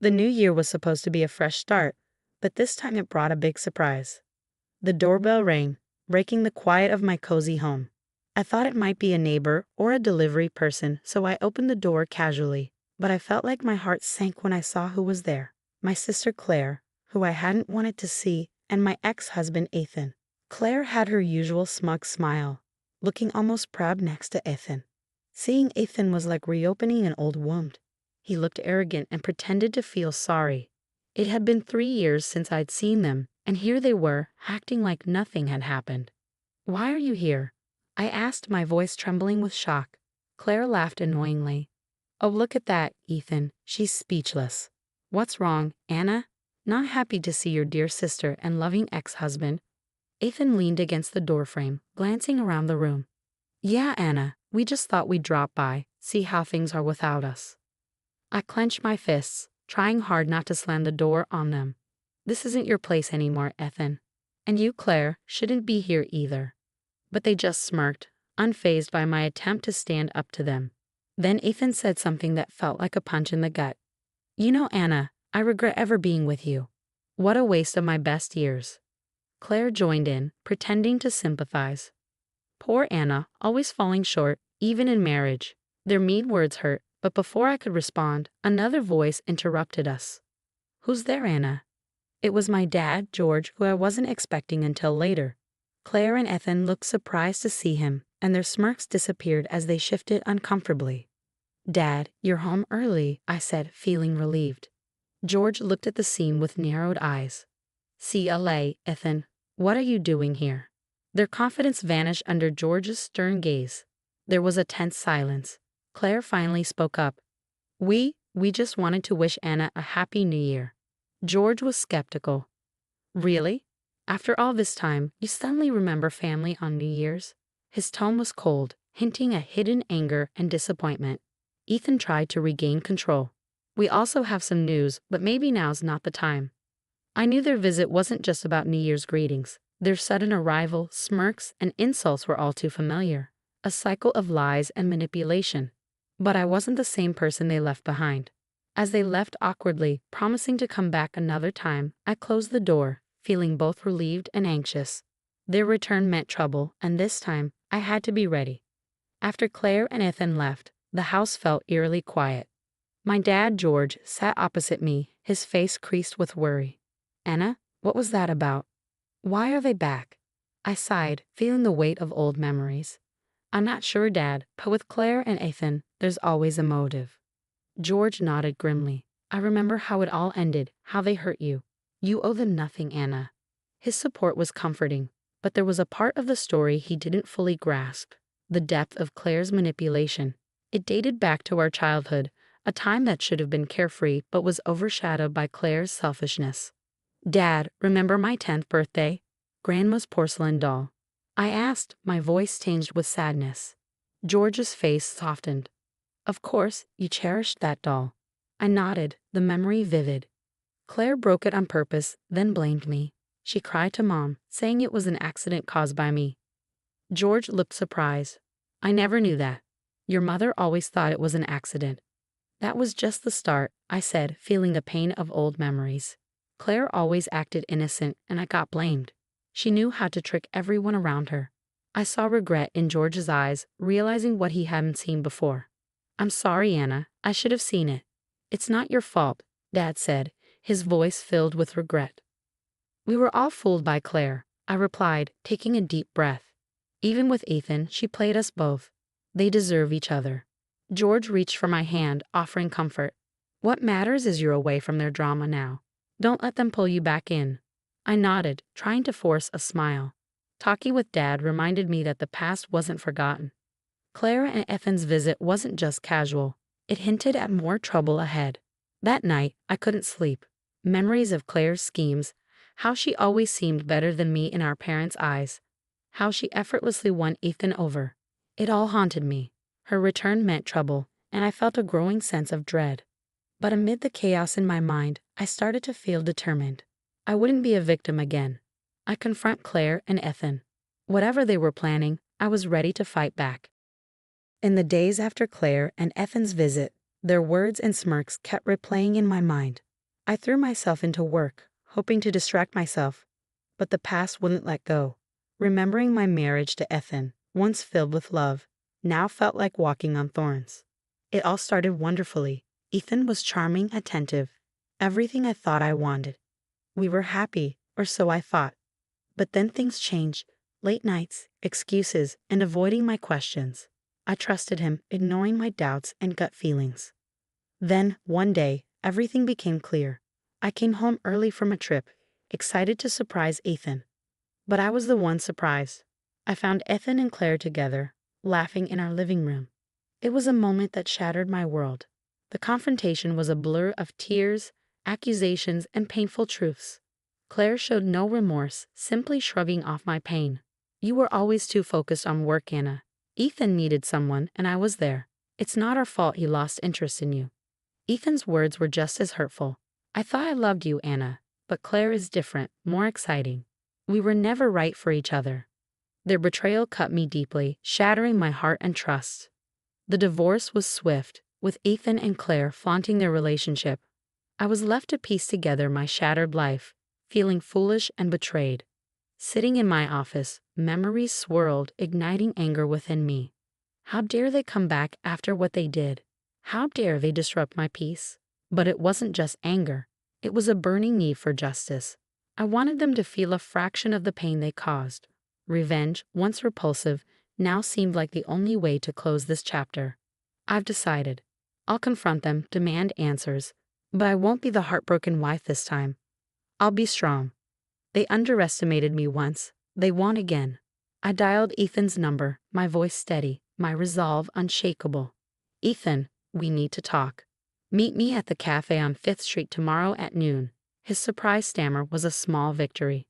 The new year was supposed to be a fresh start, but this time it brought a big surprise. The doorbell rang, breaking the quiet of my cozy home. I thought it might be a neighbor or a delivery person, so I opened the door casually, but I felt like my heart sank when I saw who was there. My sister Claire, who I hadn't wanted to see, and my ex-husband Ethan. Claire had her usual smug smile, looking almost proud next to Ethan. Seeing Ethan was like reopening an old wound. He looked arrogant and pretended to feel sorry. It had been 3 years since I'd seen them, and here they were, acting like nothing had happened. "Why are you here?" I asked, my voice trembling with shock. Claire laughed annoyingly. "Oh, look at that, Ethan." She's speechless. "What's wrong, Anna? Not happy to see your dear sister and loving ex-husband?" Ethan leaned against the doorframe, glancing around the room. "Yeah, Anna, we just thought we'd drop by, see how things are without us." I clenched my fists, trying hard not to slam the door on them. "This isn't your place anymore, Ethan. And you, Claire, shouldn't be here either." But they just smirked, unfazed by my attempt to stand up to them. Then Ethan said something that felt like a punch in the gut. "You know, Anna, I regret ever being with you. What a waste of my best years." Claire joined in, pretending to sympathize. Poor Anna, always falling short, even in marriage. Their mean words hurt, but before I could respond, another voice interrupted us. "Who's there, Anna?" It was my dad, George, who I wasn't expecting until later. Claire and Ethan looked surprised to see him, and their smirks disappeared as they shifted uncomfortably. "Dad, you're home early," I said, feeling relieved. George looked at the scene with narrowed eyes. "CLA, Ethan, what are you doing here?" Their confidence vanished under George's stern gaze. There was a tense silence. Claire finally spoke up. We just wanted to wish Anna a happy new year." George was skeptical. "Really? After all this time, you suddenly remember family on New Year's?" His tone was cold, hinting at hidden anger and disappointment. Ethan tried to regain control. "We also have some news, but maybe now's not the time." I knew their visit wasn't just about New Year's greetings. Their sudden arrival, smirks, and insults were all too familiar. A cycle of lies and manipulation. But I wasn't the same person they left behind. As they left awkwardly, promising to come back another time, I closed the door, feeling both relieved and anxious. Their return meant trouble, and this time, I had to be ready. After Claire and Ethan left, the house felt eerily quiet. My dad, George, sat opposite me, his face creased with worry. "Anna, what was that about? Why are they back?" I sighed, feeling the weight of old memories. "I'm not sure, Dad, but with Claire and Ethan, there's always a motive." George nodded grimly. "I remember how it all ended, how they hurt you. You owe them nothing, Anna." His support was comforting, but there was a part of the story he didn't fully grasp. The depth of Claire's manipulation. It dated back to our childhood, a time that should have been carefree but was overshadowed by Claire's selfishness. "Dad, remember my 10th birthday? Grandma's porcelain doll?" I asked, my voice tinged with sadness. George's face softened. "Of course, you cherished that doll." I nodded, the memory vivid. "Claire broke it on purpose, then blamed me. She cried to Mom, saying it was an accident caused by me." George looked surprised. "I never knew that. Your mother always thought it was an accident." "That was just the start," I said, feeling the pain of old memories. "Claire always acted innocent, and I got blamed. She knew how to trick everyone around her." I saw regret in George's eyes, realizing what he hadn't seen before. "I'm sorry, Anna. I should have seen it." "It's not your fault," Dad said, his voice filled with regret. "We were all fooled by Claire," I replied, taking a deep breath. "Even with Ethan, she played us both. They deserve each other." George reached for my hand, offering comfort. "What matters is you're away from their drama now. Don't let them pull you back in." I nodded, trying to force a smile. Talking with Dad reminded me that the past wasn't forgotten. Claire and Ethan's visit wasn't just casual. It hinted at more trouble ahead. That night, I couldn't sleep. Memories of Claire's schemes, how she always seemed better than me in our parents' eyes, how she effortlessly won Ethan over. It all haunted me. Her return meant trouble, and I felt a growing sense of dread. But amid the chaos in my mind, I started to feel determined. I wouldn't be a victim again. I'd confront Claire and Ethan. Whatever they were planning, I was ready to fight back. In the days after Claire and Ethan's visit, their words and smirks kept replaying in my mind. I threw myself into work, hoping to distract myself, but the past wouldn't let go. Remembering my marriage to Ethan, once filled with love, now felt like walking on thorns. It all started wonderfully. Ethan was charming, attentive, everything I thought I wanted. We were happy, or so I thought. But then things changed. Late nights, excuses, and avoiding my questions. I trusted him, ignoring my doubts and gut feelings. Then, one day, everything became clear. I came home early from a trip, excited to surprise Ethan. But I was the one surprised. I found Ethan and Claire together, laughing in our living room. It was a moment that shattered my world. The confrontation was a blur of tears, accusations, and painful truths. Claire showed no remorse, simply shrugging off my pain. You were always too focused on work, Anna. Ethan needed someone, and I was there. It's not our fault he lost interest in you. Ethan's words were just as hurtful. I thought I loved you, Anna, but Claire is different, more exciting. We were never right for each other. Their betrayal cut me deeply, shattering my heart and trust. The divorce was swift, with Ethan and Claire flaunting their relationship. I was left to piece together my shattered life, feeling foolish and betrayed. Sitting in my office, memories swirled, igniting anger within me. How dare they come back after what they did? How dare they disrupt my peace? But it wasn't just anger. It was a burning need for justice. I wanted them to feel a fraction of the pain they caused. Revenge, once repulsive, now seemed like the only way to close this chapter. I've decided. I'll confront them, demand answers, but I won't be the heartbroken wife this time. I'll be strong. They underestimated me once. They won't again. I dialed Ethan's number, my voice steady, my resolve unshakable. Ethan, we need to talk. Meet me at the cafe on 5th Street tomorrow at noon. His surprise stammer was a small victory.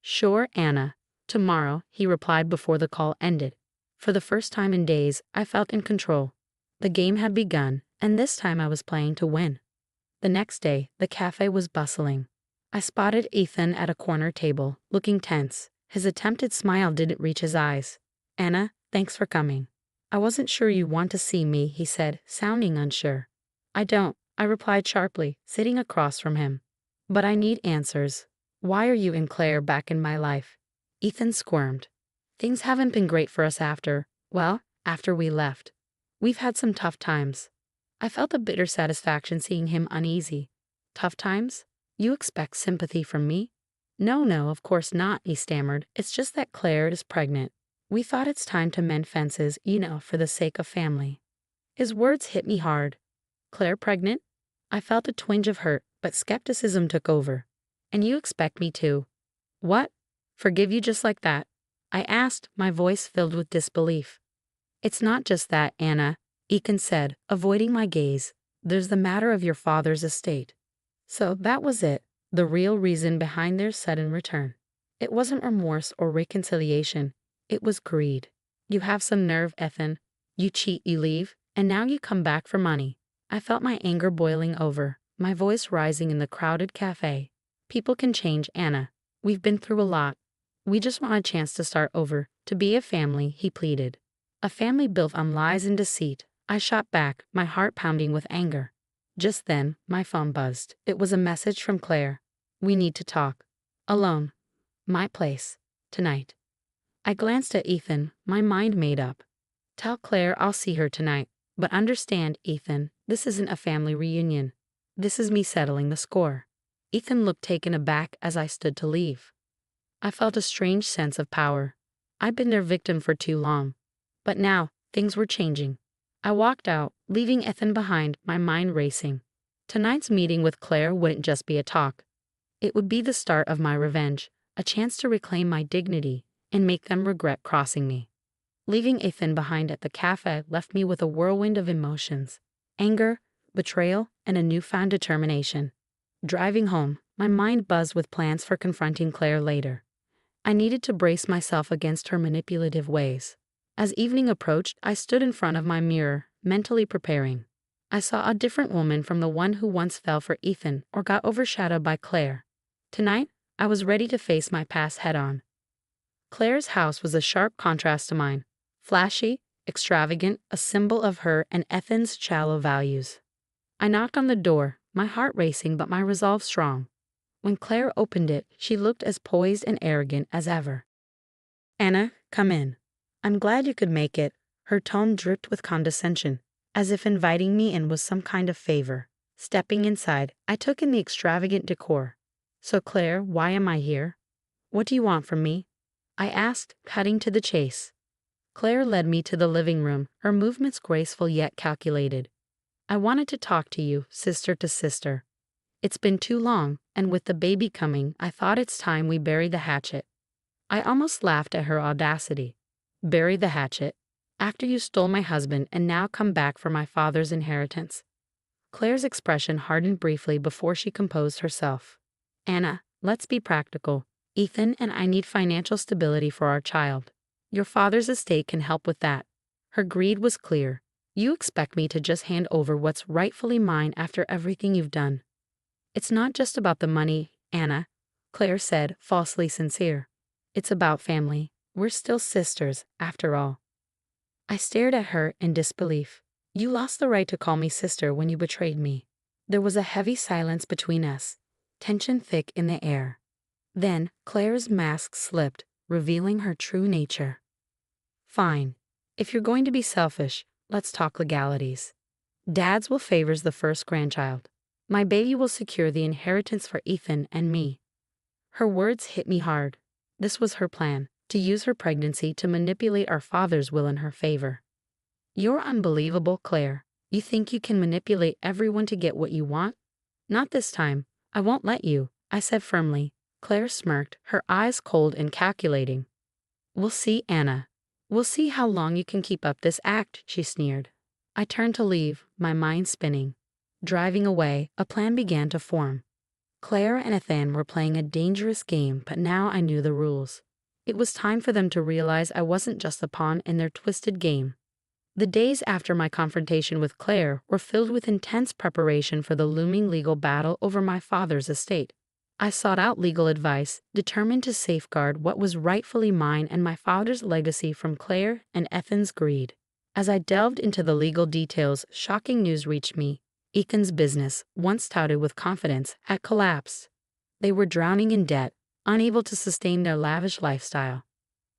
Sure, Anna. Tomorrow, he replied before the call ended. For the first time in days, I felt in control. The game had begun, and this time I was playing to win. The next day, the cafe was bustling. I spotted Ethan at a corner table, looking tense. His attempted smile didn't reach his eyes. Anna, thanks for coming. I wasn't sure you want to see me, he said, sounding unsure. I don't, I replied sharply, sitting across from him. But I need answers. Why are you and Claire back in my life? Ethan squirmed. Things haven't been great for us after we left. We've had some tough times. I felt a bitter satisfaction seeing him uneasy. Tough times? You expect sympathy from me? No, of course not, he stammered. It's just that Claire is pregnant. We thought it's time to mend fences, for the sake of family. His words hit me hard. Claire pregnant? I felt a twinge of hurt, but skepticism took over. And you expect me to? What? Forgive you just like that? I asked, my voice filled with disbelief. It's not just that, Anna, Ethan said, avoiding my gaze. There's the matter of your father's estate. So that was it, the real reason behind their sudden return. It wasn't remorse or reconciliation. It was greed. You have some nerve, Ethan. You cheat, you leave, and now you come back for money. I felt my anger boiling over, my voice rising in the crowded cafe. People can change, Anna. We've been through a lot. We just want a chance to start over, to be a family, he pleaded. A family built on lies and deceit. I shot back, my heart pounding with anger. Just then, my phone buzzed. It was a message from Claire. We need to talk. Alone. My place. Tonight. I glanced at Ethan, my mind made up. Tell Claire I'll see her tonight. But understand, Ethan, this isn't a family reunion. This is me settling the score. Ethan looked taken aback as I stood to leave. I felt a strange sense of power. I'd been their victim for too long. But now, things were changing. I walked out, leaving Ethan behind, my mind racing. Tonight's meeting with Claire wouldn't just be a talk. It would be the start of my revenge, a chance to reclaim my dignity and make them regret crossing me. Leaving Ethan behind at the cafe left me with a whirlwind of emotions. Anger, betrayal, and a newfound determination. Driving home, my mind buzzed with plans for confronting Claire later. I needed to brace myself against her manipulative ways. As evening approached, I stood in front of my mirror, mentally preparing. I saw a different woman from the one who once fell for Ethan or got overshadowed by Claire. Tonight, I was ready to face my past head-on. Claire's house was a sharp contrast to mine. Flashy, extravagant, a symbol of her and Ethan's shallow values. I knocked on the door, my heart racing but my resolve strong. When Claire opened it, she looked as poised and arrogant as ever. "Anna, come in. I'm glad you could make it." Her tone dripped with condescension, as if inviting me in was some kind of favor. Stepping inside, I took in the extravagant decor. "So Claire, why am I here? What do you want from me?" I asked, cutting to the chase. Claire led me to the living room, her movements graceful yet calculated. "I wanted to talk to you, sister to sister. It's been too long, and with the baby coming, I thought it's time we bury the hatchet." I almost laughed at her audacity. Bury the hatchet? After you stole my husband and now come back for my father's inheritance? Claire's expression hardened briefly before she composed herself. "Anna, let's be practical. Ethan and I need financial stability for our child. Your father's estate can help with that." Her greed was clear. "You expect me to just hand over what's rightfully mine after everything you've done?" "It's not just about the money, Anna," Claire said, falsely sincere. "It's about family. We're still sisters, after all." I stared at her in disbelief. "You lost the right to call me sister when you betrayed me." There was a heavy silence between us, tension thick in the air. Then Claire's mask slipped, revealing her true nature. "Fine. If you're going to be selfish, let's talk legalities. Dad's will favors the first grandchild. My baby will secure the inheritance for Ethan and me." Her words hit me hard. This was her plan, to use her pregnancy to manipulate our father's will in her favor. "You're unbelievable, Claire. You think you can manipulate everyone to get what you want?" "Not this time. I won't let you," I said firmly. Claire smirked, her eyes cold and calculating. "We'll see, Anna. We'll see how long you can keep up this act," she sneered. I turned to leave, my mind spinning. Driving away, a plan began to form. Claire and Ethan were playing a dangerous game, but now I knew the rules. It was time for them to realize I wasn't just a pawn in their twisted game. The days after my confrontation with Claire were filled with intense preparation for the looming legal battle over my father's estate. I sought out legal advice, determined to safeguard what was rightfully mine and my father's legacy from Claire and Ethan's greed. As I delved into the legal details, shocking news reached me. Ethan's business, once touted with confidence, had collapsed. They were drowning in debt, unable to sustain their lavish lifestyle.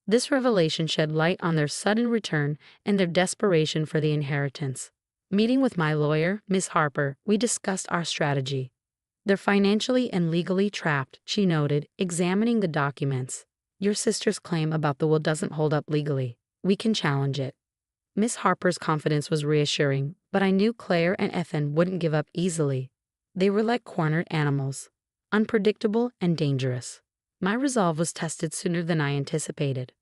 This revelation shed light on their sudden return and their desperation for the inheritance. Meeting with my lawyer, Miss Harper, we discussed our strategy. "They're financially and legally trapped," she noted, examining the documents. "Your sister's claim about the will doesn't hold up legally. We can challenge it." Miss Harper's confidence was reassuring, but I knew Claire and Ethan wouldn't give up easily. They were like cornered animals, unpredictable and dangerous. My resolve was tested sooner than I anticipated.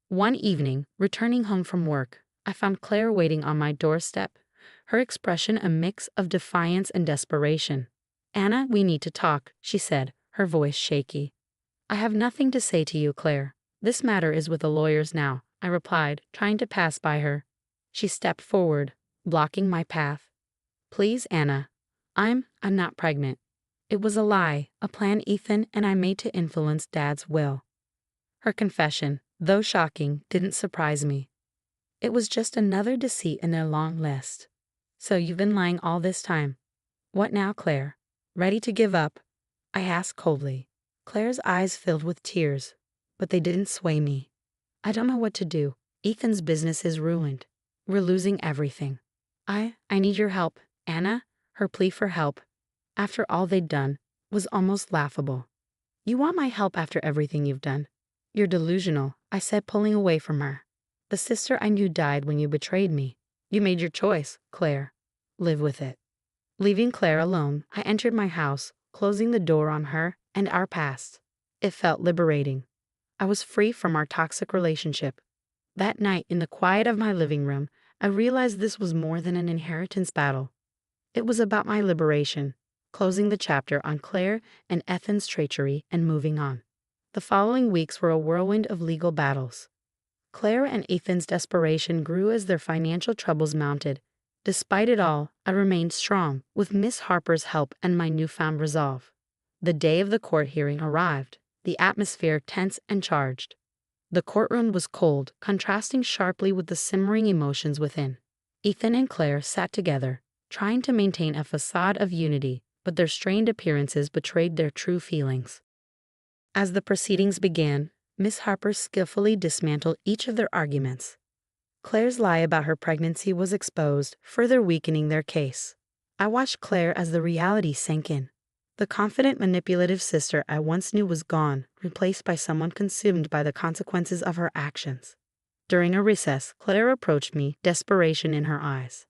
One evening, returning home from work, I found Claire waiting on my doorstep, her expression a mix of defiance and desperation. "Anna, we need to talk," she said, her voice shaky. "I have nothing to say to you, Claire. This matter is with the lawyers now," I replied, trying to pass by her. She stepped forward, blocking my path. "Please, Anna. I'm not pregnant. It was a lie, a plan Ethan and I made to influence Dad's will." Her confession, though shocking, didn't surprise me. It was just another deceit in their long list. "So you've been lying all this time. What now, Claire? Ready to give up?" I asked coldly. Claire's eyes filled with tears, but they didn't sway me. "I don't know what to do. Ethan's business is ruined. We're losing everything. I need your help, Anna." Her plea for help, after all they'd done, was almost laughable. "You want my help after everything you've done? You're delusional," I said, pulling away from her. "The sister I knew died when you betrayed me. You made your choice, Claire. Live with it." Leaving Claire alone, I entered my house, closing the door on her and our past. It felt liberating. I was free from our toxic relationship. That night, in the quiet of my living room, I realized this was more than an inheritance battle. It was about my liberation, closing the chapter on Claire and Ethan's treachery and moving on. The following weeks were a whirlwind of legal battles. Claire and Ethan's desperation grew as their financial troubles mounted. Despite it all, I remained strong, with Miss Harper's help and my newfound resolve. The day of the court hearing arrived, the atmosphere tense and charged. The courtroom was cold, contrasting sharply with the simmering emotions within. Ethan and Claire sat together, trying to maintain a facade of unity, but their strained appearances betrayed their true feelings. As the proceedings began, Miss Harper skillfully dismantled each of their arguments. Claire's lie about her pregnancy was exposed, further weakening their case. I watched Claire as the reality sank in. The confident, manipulative sister I once knew was gone, replaced by someone consumed by the consequences of her actions. During a recess, Claire approached me, desperation in her eyes.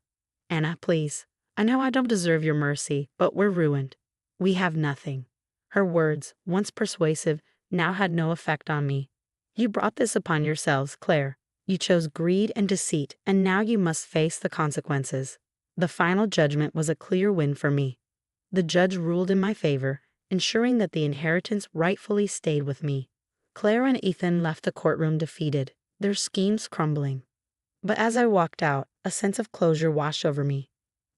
"Anna, please. I know I don't deserve your mercy, but we're ruined. We have nothing." Her words, once persuasive, now had no effect on me. "You brought this upon yourselves, Claire. You chose greed and deceit, and now you must face the consequences." The final judgment was a clear win for me. The judge ruled in my favor, ensuring that the inheritance rightfully stayed with me. Claire and Ethan left the courtroom defeated, their schemes crumbling. But as I walked out, a sense of closure washed over me.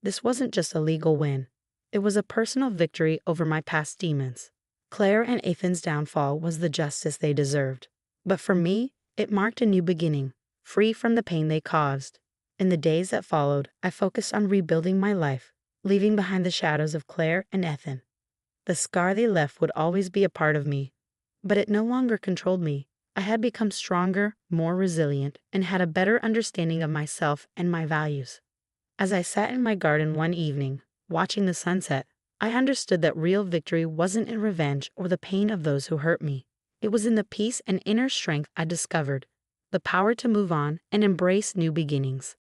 This wasn't just a legal win. It was a personal victory over my past demons. Claire and Ethan's downfall was the justice they deserved. But for me, it marked a new beginning, free from the pain they caused. In the days that followed, I focused on rebuilding my life, leaving behind the shadows of Claire and Ethan. The scar they left would always be a part of me, but it no longer controlled me. I had become stronger, more resilient, and had a better understanding of myself and my values. As I sat in my garden one evening, watching the sunset, I understood that real victory wasn't in revenge or the pain of those who hurt me. It was in the peace and inner strength I discovered, the power to move on and embrace new beginnings.